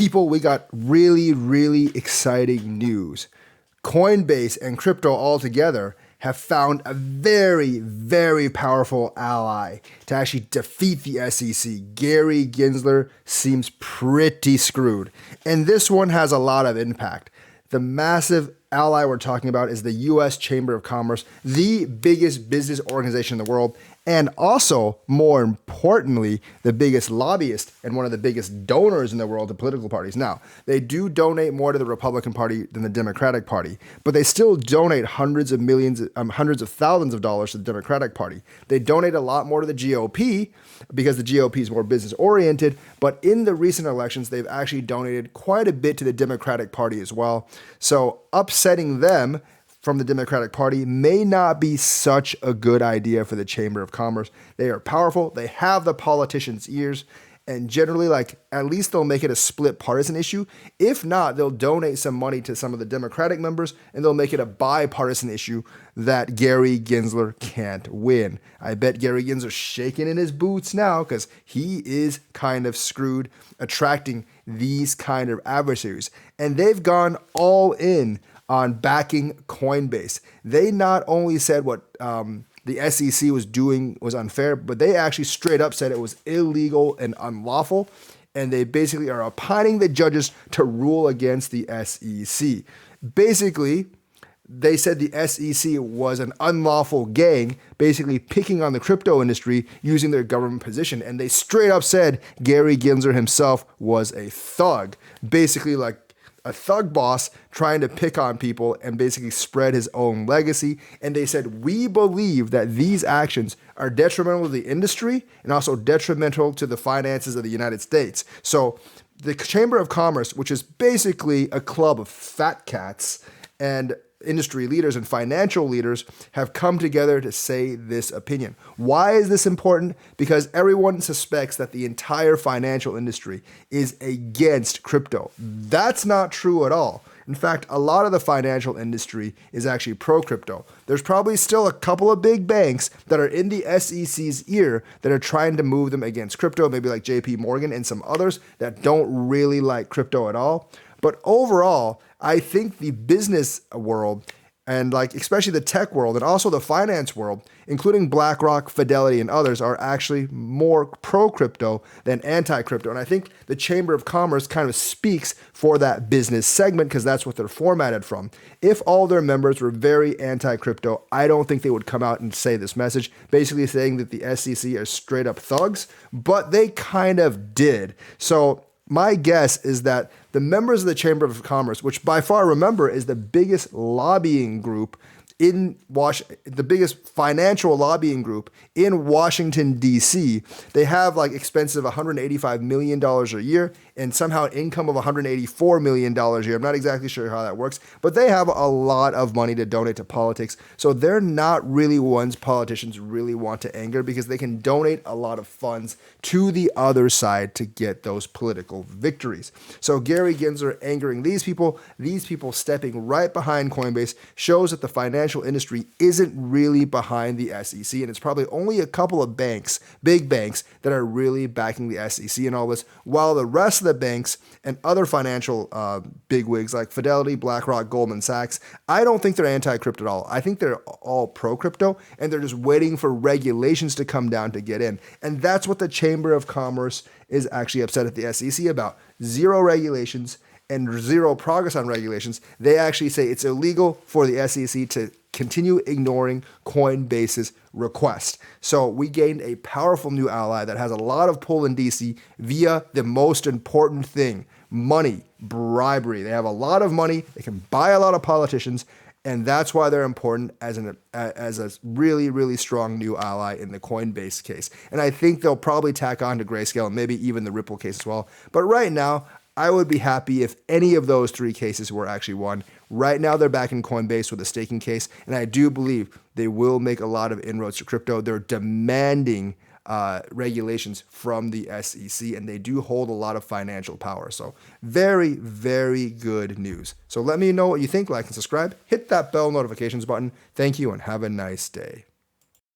People, we got really, really exciting news. Coinbase and crypto altogether have found a very, very powerful ally to actually defeat the SEC. Gary Gensler seems pretty screwed. And this one has a lot of impact. The massive ally we're talking about is the U.S. Chamber of Commerce, the biggest business organization in the world, and also, more importantly, the biggest lobbyist and one of the biggest donors in the world to political parties. Now, they do donate more to the Republican Party than the Democratic Party, but they still donate hundreds of thousands of dollars to the Democratic Party. They donate a lot more to the GOP because the GOP is more business oriented, but in the recent elections, they've actually donated quite a bit to the Democratic Party as well. So upsetting them from the Democratic Party may not be such a good idea for the Chamber of Commerce. They are powerful. They have the politicians' ears. And generally, at least they'll make it a split partisan issue. If not, they'll donate some money to some of the Democratic members and they'll make it a bipartisan issue that Gary Gensler can't win. I bet Gary Gensler's shaking in his boots now because he is kind of screwed attracting these kind of adversaries. And they've gone all in on backing Coinbase. They not only said what the SEC was doing was unfair, but they actually straight up said it was illegal and unlawful. And they basically are opining the judges to rule against the SEC. Basically, they said the SEC was an unlawful gang, basically picking on the crypto industry using their government position. And they straight up said Gary Gensler himself was a thug, basically like a thug boss trying to pick on people and basically spread his own legacy. And they said, we believe that these actions are detrimental to the industry and also detrimental to the finances of the United States. So the Chamber of Commerce, which is basically a club of fat cats and industry leaders and financial leaders, have come together to say this opinion. Why is this important? Because everyone suspects that the entire financial industry is against crypto. That's not true at all. In fact, a lot of the financial industry is actually pro-crypto. There's probably still a couple of big banks that are in the SEC's ear that are trying to move them against crypto, maybe like JP Morgan and some others that don't really like crypto at all. But overall, I think the business world and especially the tech world and also the finance world, including BlackRock, Fidelity, and others, are actually more pro-crypto than anti-crypto. And I think the Chamber of Commerce kind of speaks for that business segment because that's what they're formatted from. If all their members were very anti-crypto, I don't think they would come out and say this message, basically saying that the SEC are straight up thugs, but they kind of did. So my guess is that the members of the Chamber of Commerce, which by far, remember, is the biggest lobbying group in the biggest financial lobbying group in Washington, D.C. They have expensive $185 million a year and somehow an income of $184 million a year. I'm not exactly sure how that works, but they have a lot of money to donate to politics. So they're not really ones politicians really want to anger because they can donate a lot of funds to the other side to get those political victories. So Gary Gensler angering these people stepping right behind Coinbase shows that the financial industry isn't really behind the SEC, and it's probably only a couple of banks, big banks, that are really backing the SEC and all this, while the rest of the banks and other financial bigwigs like Fidelity, BlackRock, Goldman Sachs, I don't think they're anti-crypto at all. I think they're all pro-crypto, and they're just waiting for regulations to come down to get in. And that's what the Chamber of Commerce is actually upset at the SEC about. Zero regulations and zero progress on regulations. They actually say it's illegal for the SEC to continue ignoring Coinbase's request. So we gained a powerful new ally that has a lot of pull in DC via the most important thing, money, bribery. They have a lot of money. They can buy a lot of politicians. And that's why they're important as a really, really strong new ally in the Coinbase case. And I think they'll probably tack on to Grayscale and maybe even the Ripple case as well. But right now, I would be happy if any of those three cases were actually won. Right now, they're back in Coinbase with a staking case, and I do believe they will make a lot of inroads to crypto. They're demanding regulations from the SEC, and they do hold a lot of financial power. So very, very good news. So let me know what you think. Like and subscribe. Hit that bell notifications button. Thank you, and have a nice day.